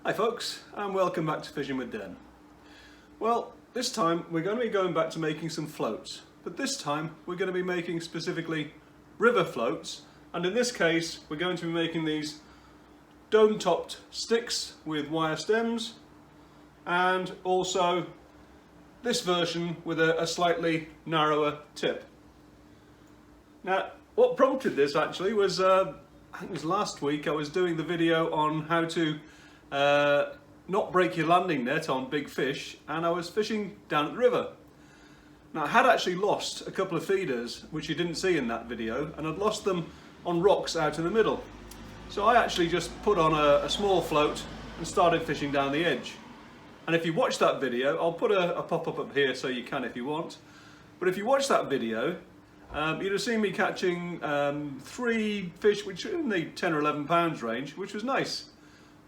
Hi folks, and welcome back to Fishing with Den. Well, this time we're going to be going back to making some floats, but this time we're going to be making specifically river floats, and in this case we're going to be making these dome-topped sticks with wire stems, and also this version with a slightly narrower tip. Now, what prompted this actually was, I think it was last week, I was doing the video on how to not break your landing net on big fish, and I was fishing down at the river. Now I had actually lost a couple of feeders which you didn't see in that video, and I'd lost them on rocks out in the middle. So I actually just put on a small float and started fishing down the edge. And if you watch that video, I'll put a pop-up up here so you can if you want, but if you watch that video you'd have seen me catching 3 fish which are in the 10 or 11 pounds range, which was nice.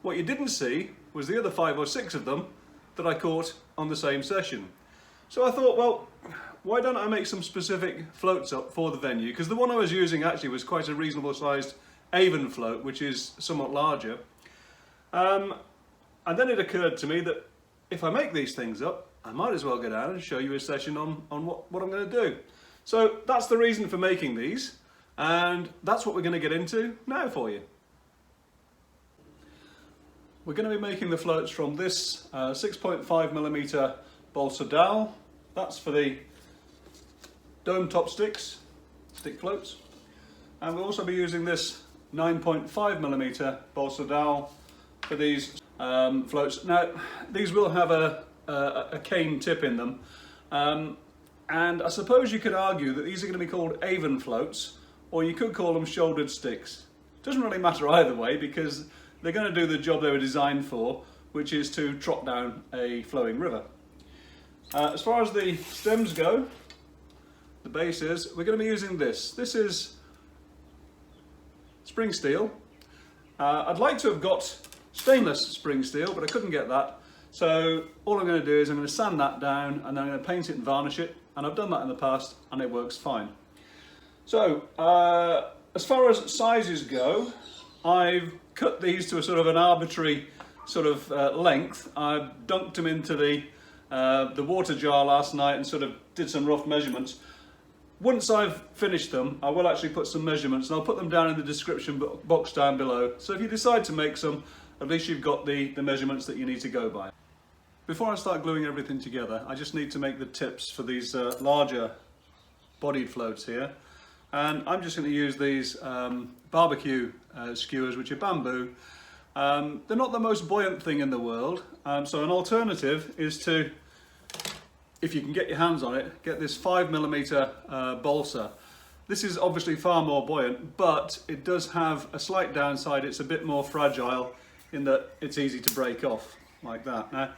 What you didn't see was the other 5 or 6 of them that I caught on the same session. So I thought, well, why don't I make some specific floats up for the venue? Because the one I was using actually was quite a reasonable sized Avon float, which is somewhat larger. And then it occurred to me that if I make these things up, I might as well go down and show you a session on what I'm going to do. So that's the reason for making these, and that's what we're going to get into now for you. We're going to be making the floats from this 6.5mm balsa dowel. That's for the dome top stick floats. And we'll also be using this 9.5mm balsa dowel for these floats. Now, these will have a cane tip in them. And I suppose you could argue that these are going to be called Avon floats, or you could call them shouldered sticks. Doesn't really matter either way, because they're going to do the job they were designed for, which is to trot down a flowing river. As far as the stems go, the base is, we're going to be using this. This is spring steel. I'd like to have got stainless spring steel, but I couldn't get that. So all I'm going to do is I'm going to sand that down, and then I'm going to paint it and varnish it. And I've done that in the past, and it works fine. So as far as sizes go, I've cut these to a sort of an arbitrary sort of length. I dunked them into the water jar last night and sort of did some rough measurements. Once I've finished them, I will actually put some measurements, and I'll put them down in the description box down below. So if you decide to make some, at least you've got the measurements that you need to go by. Before I start gluing everything together, I just need to make the tips for these larger bodied floats here. And I'm just going to use these barbecue skewers, which are bamboo. They're not the most buoyant thing in the world, so an alternative is to, if you can get your hands on it, get this 5mm balsa. This is obviously far more buoyant, but it does have a slight downside. It's a bit more fragile in that it's easy to break off like that. Now,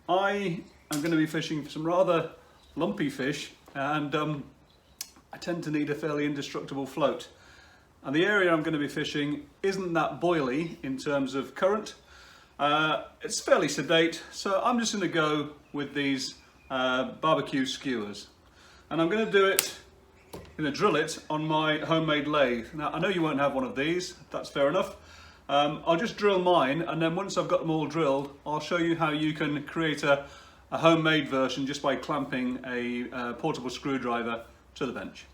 I am going to be fishing for some rather lumpy fish, and I tend to need a fairly indestructible float. And the area I'm going to be fishing isn't that boily in terms of current. It's fairly sedate, so I'm just going to go with these barbecue skewers. And I'm going to do it, drill it on my homemade lathe. Now, I know you won't have one of these, that's fair enough. I'll just drill mine, and then once I've got them all drilled, I'll show you how you can create a homemade version just by clamping a portable screwdriver to the bench.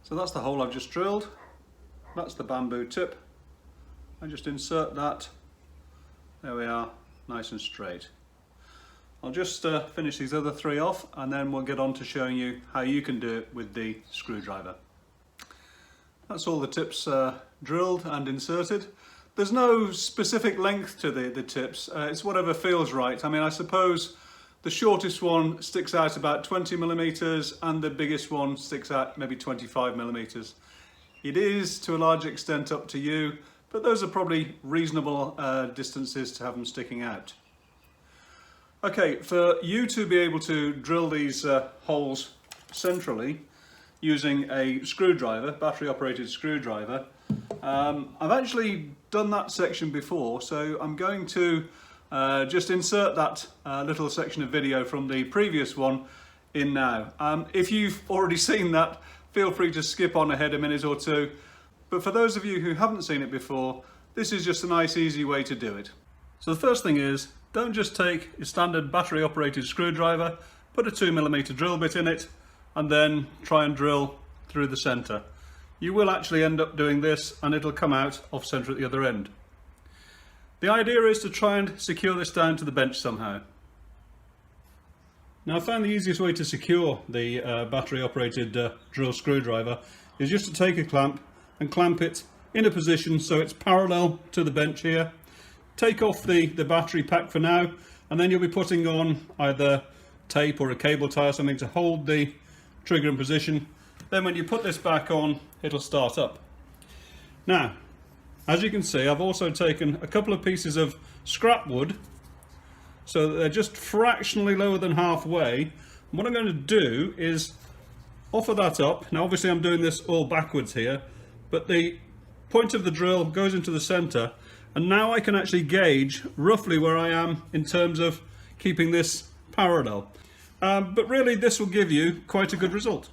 So that's the hole I've just drilled. That's the bamboo tip. I just insert that. There we are, nice and straight. I'll just finish these other 3 off, and then we'll get on to showing you how you can do it with the screwdriver. That's all the tips drilled and inserted. There's no specific length to the tips, it's whatever feels right. I mean, I suppose the shortest one sticks out about 20mm, and the biggest one sticks out maybe 25mm. It is to a large extent up to you, but those are probably reasonable distances to have them sticking out. Okay, for you to be able to drill these holes centrally using a screwdriver, battery operated screwdriver, I've actually done that section before, so I'm going to just insert that little section of video from the previous one in now. If you've already seen that, feel free to skip on ahead a minute or two. But for those of you who haven't seen it before, this is just a nice easy way to do it. So the first thing is, don't just take your standard battery operated screwdriver, put a 2mm drill bit in it, and then try and drill through the centre. You will actually end up doing this and it'll come out off centre at the other end. The idea is to try and secure this down to the bench somehow. Now I found the easiest way to secure the battery operated drill screwdriver is just to take a clamp and clamp it in a position so it's parallel to the bench here. Take off the battery pack for now, and then you'll be putting on either tape or a cable tie or something to hold the trigger in position. Then when you put this back on, it'll start up. Now, as you can see, I've also taken a couple of pieces of scrap wood so that they're just fractionally lower than halfway. And what I'm going to do is offer that up. Now obviously I'm doing this all backwards here, but the point of the drill goes into the centre, and now I can actually gauge roughly where I am in terms of keeping this parallel. But really this will give you quite a good result.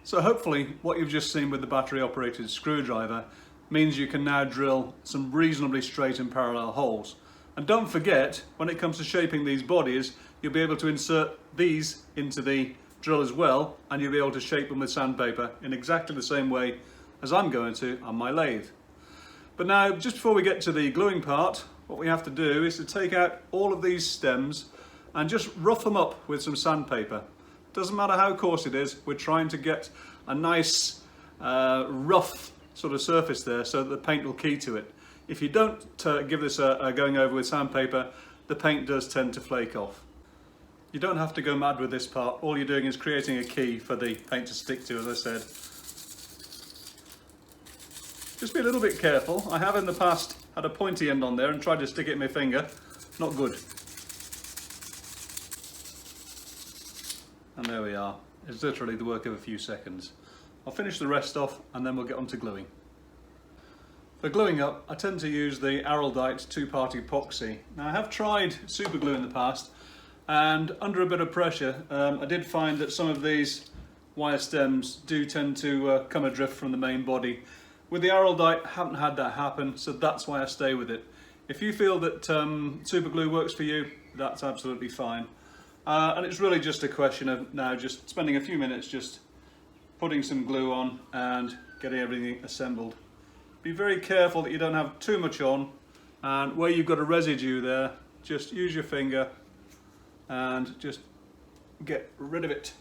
So hopefully what you've just seen with the battery operated screwdriver means you can now drill some reasonably straight and parallel holes. And don't forget, when it comes to shaping these bodies, you'll be able to insert these into the drill as well, and you'll be able to shape them with sandpaper in exactly the same way as I'm going to on my lathe. But now, just before we get to the gluing part, what we have to do is to take out all of these stems and just rough them up with some sandpaper. Doesn't matter how coarse it is, we're trying to get a nice rough sort of surface there so that the paint will key to it. If you don't give this a going over with sandpaper, the paint does tend to flake off. You don't have to go mad with this part, all you're doing is creating a key for the paint to stick to, as I said. Just be a little bit careful. I have in the past had a pointy end on there and tried to stick it in my finger. Not good. And there we are. It's literally the work of a few seconds. I'll finish the rest off and then we'll get on to gluing. For gluing up, I tend to use the Araldite two-part epoxy. Now I have tried super glue in the past, and under a bit of pressure I did find that some of these wire stems do tend to come adrift from the main body. With the Araldite, I haven't had that happen, so that's why I stay with it. If you feel that super glue works for you, that's absolutely fine. And it's really just a question of now just spending a few minutes just putting some glue on and getting everything assembled. Be very careful that you don't have too much on, and where you've got a residue there, just use your finger and just get rid of it,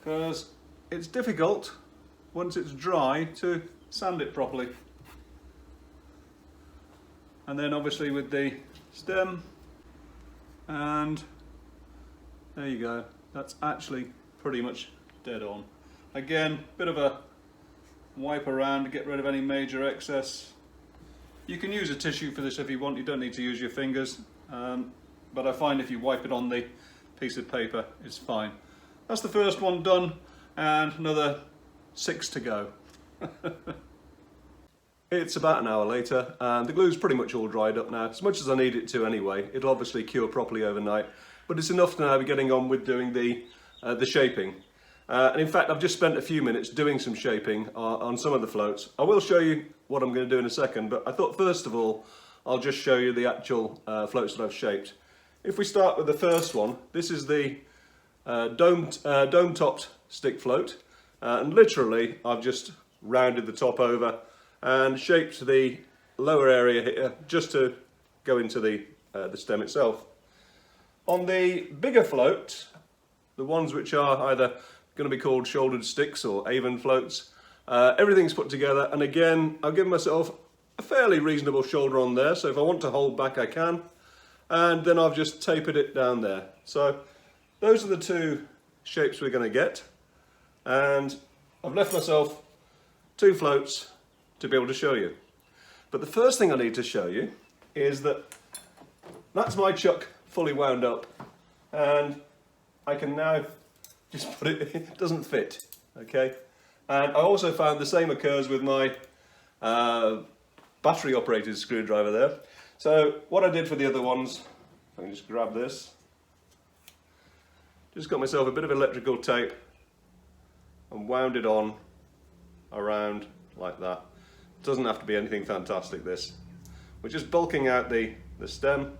because it's difficult once it's dry to sand it properly. And then obviously with the stem, and there you go, that's actually pretty much dead on. Again, bit of a wipe around to get rid of any major excess. You can use a tissue for this if you want, you don't need to use your fingers, but I find if you wipe it on the piece of paper, it's fine. That's the first one done, and another 6 to go. It's about an hour later and the glue's pretty much all dried up now, as much as I need it to anyway. It'll obviously cure properly overnight, but it's enough to now be getting on with doing the shaping. And in fact, I've just spent a few minutes doing some shaping on some of the floats. I will show you what I'm going to do in a second, but I thought first of all I'll just show you the actual floats that I've shaped. If we start with the first one, this is the dome-topped stick float, and literally I've just rounded the top over and shaped the lower area here just to go into the stem itself. On the bigger float, the ones which are either going to be called shouldered sticks or Avon floats, everything's put together, and again I've given myself a fairly reasonable shoulder on there, so if I want to hold back I can, and then I've just tapered it down there. So those are the two shapes we're going to get, and I've left myself 2 floats to be able to show you. But the first thing I need to show you is that that's my chuck fully wound up, and I can now just put it, it doesn't fit, okay? And I also found the same occurs with my battery operated screwdriver there. So what I did for the other ones, I can just grab this, just got myself a bit of electrical tape and wound it on around like that. Doesn't have to be anything fantastic, this. We're just bulking out the stem,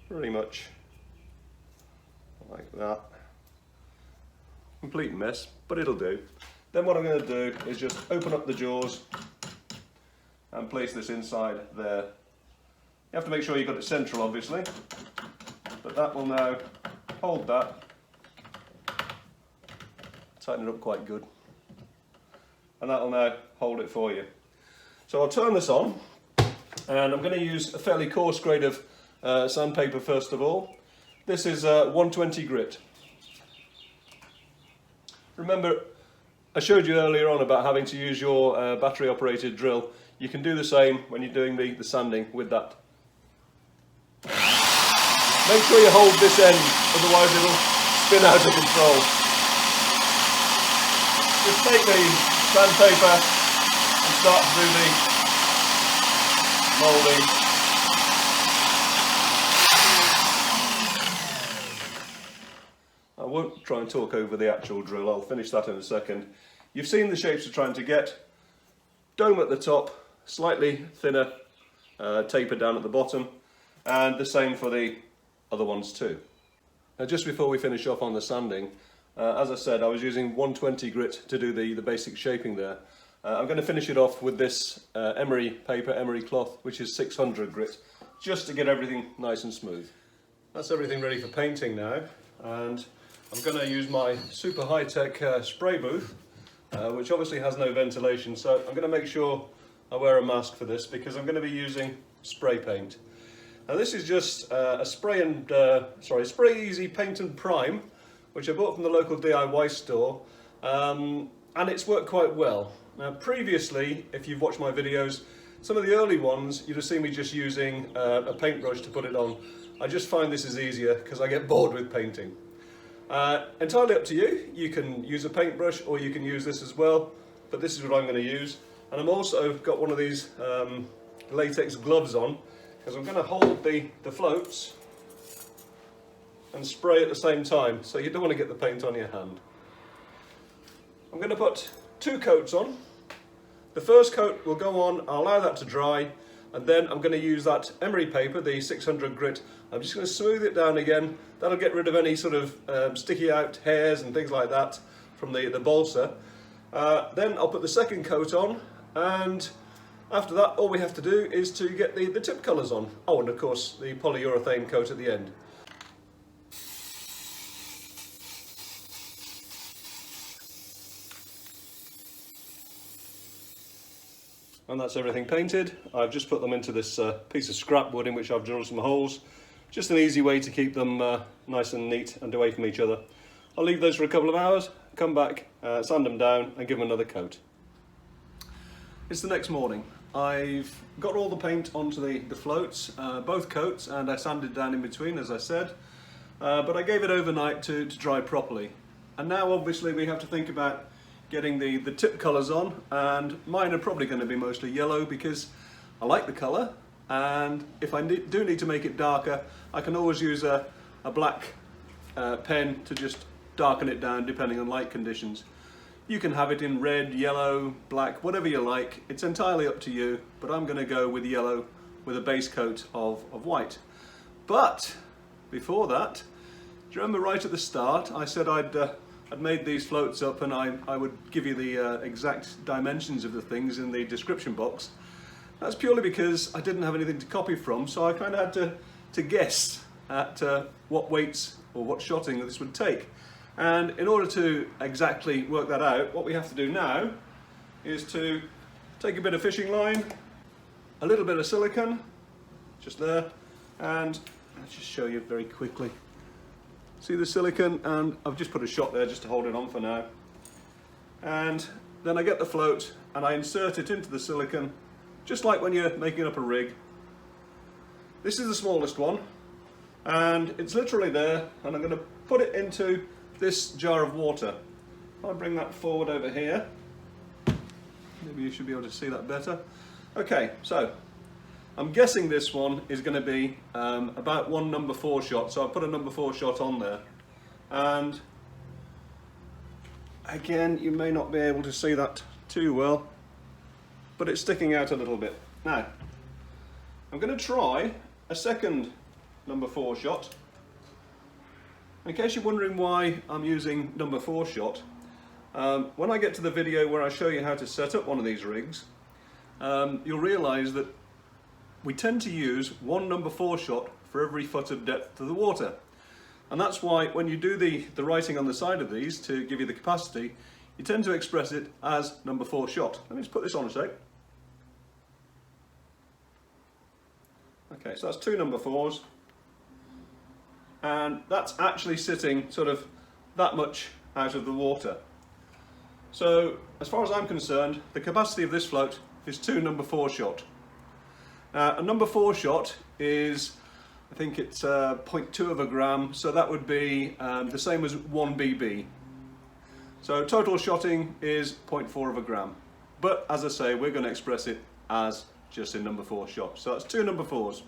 pretty much like that. Complete mess, but it'll do. Then what I'm going to do is just open up the jaws and place this inside there. You have to make sure you've got it central, obviously, but that will now hold that. Tighten it up quite good, and that will now hold it for you. So I'll turn this on, and I'm going to use a fairly coarse grade of sandpaper first of all. This is 120 grit. Remember, I showed you earlier on about having to use your battery operated drill. You can do the same when you're doing the sanding with that. Make sure you hold this end, otherwise it will spin out of control. Just take the sandpaper and start to do the moulding. I won't try and talk over the actual drill, I'll finish that in a second. You've seen the shapes we're trying to get. Dome at the top, slightly thinner taper down at the bottom, and the same for the other ones too. Now just before we finish off on the sanding, as I said, I was using 120 grit to do the basic shaping there. I'm going to finish it off with this emery paper, emery cloth, which is 600 grit, just to get everything nice and smooth. That's everything ready for painting now, and I'm going to use my super high-tech spray booth, which obviously has no ventilation, so I'm going to make sure I wear a mask for this because I'm going to be using spray paint. Now this is just a Spray Easy Paint and Prime, which I bought from the local DIY store, and it's worked quite well. Now previously, if you've watched my videos, some of the early ones, you'd have seen me just using a paintbrush to put it on. I just find this is easier because I get bored with painting. Entirely up to you. You can use a paintbrush or you can use this as well, but this is what I'm going to use. And I'm also got one of these latex gloves on because I'm going to hold the floats and spray at the same time, so you don't want to get the paint on your hand. I'm going to put 2 coats on. The first coat will go on, I'll allow that to dry, and then I'm going to use that emery paper, the 600 grit. I'm just going to smooth it down again. That'll get rid of any sort of sticky out hairs and things like that from the balsa. Then I'll put the second coat on, and after that all we have to do is to get the tip colours on. Oh, and of course the polyurethane coat at the end. And that's everything painted. I've just put them into this piece of scrap wood in which I've drilled some holes. Just an easy way to keep them nice and neat and away from each other. I'll leave those for a couple of hours, come back, sand them down and give them another coat. It's the next morning. I've got all the paint onto the floats, both coats, and I sanded down in between, as I said. But I gave it overnight to dry properly. And now obviously we have to think about getting the tip colours on, and mine are probably going to be mostly yellow because I like the colour, and if I do need to make it darker, I can always use a black pen to just darken it down depending on light conditions. You can have it in red, yellow, black, whatever you like. It's entirely up to you, but I'm going to go with yellow with a base coat of white. But before that, do you remember right at the start I said I'd made these floats up and I would give you the exact dimensions of the things in the description box. That's purely because I didn't have anything to copy from, so I kind of had to guess at what weights or what shotting this would take. And in order to exactly work that out, what we have to do now is to take a bit of fishing line, a little bit of silicone, just there, and I'll just show you very quickly. See the silicone, and I've just put a shot there just to hold it on for now. And then I get the float and I insert it into the silicone, just like when you're making up a rig. This is the smallest one, and it's literally there, and I'm going to put it into this jar of water. If I bring that forward over here, maybe you should be able to see that better. Okay, so I'm guessing this one is going to be about one number 4 shot, so I've put a number 4 shot on there, and Again, you may not be able to see that too well, but it's sticking out a little bit. Now, I'm going to try a second number 4 shot. In case you're wondering why I'm using number 4 shot, when I get to the video where I show you how to set up one of these rigs, you'll realise that we tend to use one number 4 shot for every foot of depth to the water. And that's why when you do the writing on the side of these to give you the capacity, you tend to express it as number 4 shot. Let me just put this on a sec. Okay, so that's 2 number 4s. And that's actually sitting sort of that much out of the water. So as far as I'm concerned, the capacity of this float is 2 number 4 shot. A number 4 shot is, I think it's 0.2 of a gram, so that would be the same as 1 BB. So total shotting is 0.4 of a gram. But as I say, we're going to express it as just in number 4 shot. So that's 2 number 4s.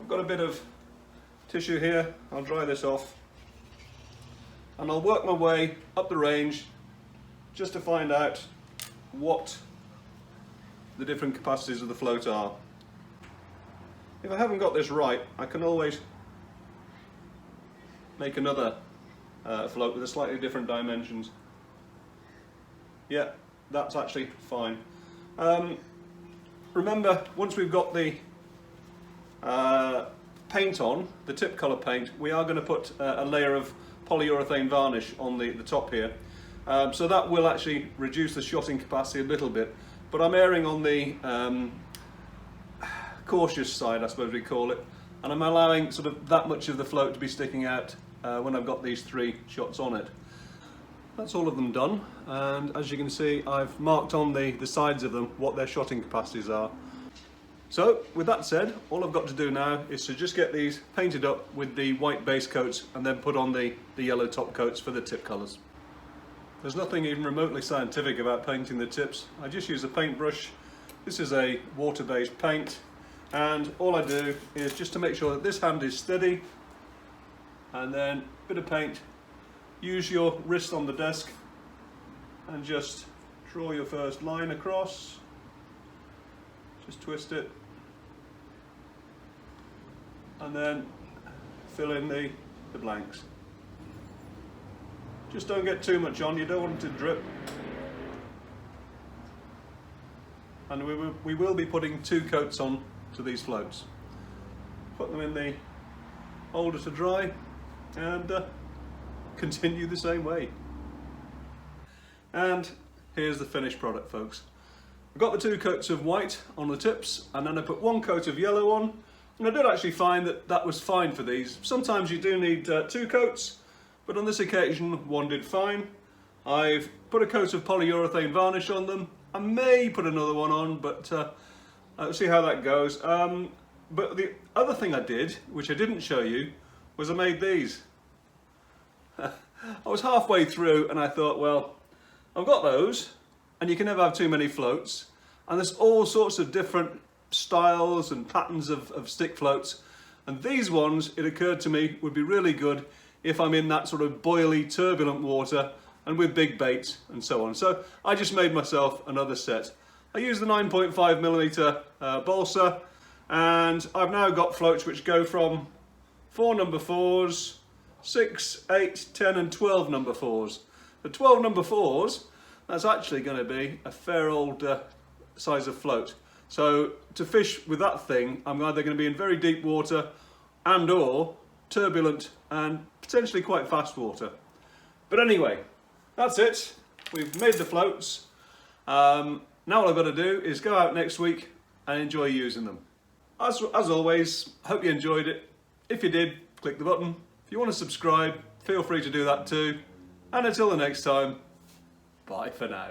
I've got a bit of tissue here, I'll dry this off. And I'll work my way up the range just to find out what the different capacities of the float are. If I haven't got this right, I can always make another float with a slightly different dimensions. Yeah, that's actually fine. Remember, once we've got the paint on, the tip colour paint, we are going to put a layer of polyurethane varnish on the top here. So that will actually reduce the shotting capacity a little bit, but I'm erring on the cautious side, I suppose we call it, and I'm allowing sort of that much of the float to be sticking out when I've got these 3 shots on it. That's all of them done, and as you can see, I've marked on the sides of them what their shotting capacities are. So with that said, all I've got to do now is to just get these painted up with the white base coats and then put on the yellow top coats for the tip colours. There's nothing even remotely scientific about painting the tips. I just use a paintbrush. This is a water-based paint, and all I do is just to make sure that this hand is steady, and then a bit of paint. Use your wrist on the desk and just draw your first line across. Just twist it, and then fill in the blanks. Just don't get too much on, you don't want it to drip. And we will be putting 2 coats on to these floats. Put them in the holder to dry and continue the same way. And here's the finished product, folks. I've got the 2 coats of white on the tips, and then I put 1 coat of yellow on, and I did actually find that that was fine for these. Sometimes you do need 2 coats, but on this occasion 1 did fine. I've put a coat of polyurethane varnish on them. I may put another one on, but I'll see how that goes. But the other thing I did, which I didn't show you, was I made these. I was halfway through and I thought, well, I've got those, and you can never have too many floats, and there's all sorts of different styles and patterns of stick floats, and these ones, it occurred to me, would be really good if I'm in that sort of boily, turbulent water and with big baits and so on. So I just made myself another set. I used the 9.5mm balsa, and I've now got floats which go from 4 number 4s, 6, 8, 10 and 12 number 4s. The 12 number 4s, that's actually going to be a fair old size of float. So to fish with that thing, I'm either going to be in very deep water and or turbulent and potentially quite fast water. But anyway, that's it. We've made the floats. Now all I've got to do is go out next week and enjoy using them. As always, hope you enjoyed it. If you did, click the button. If you want to subscribe, feel free to do that too. And until the next time, bye for now.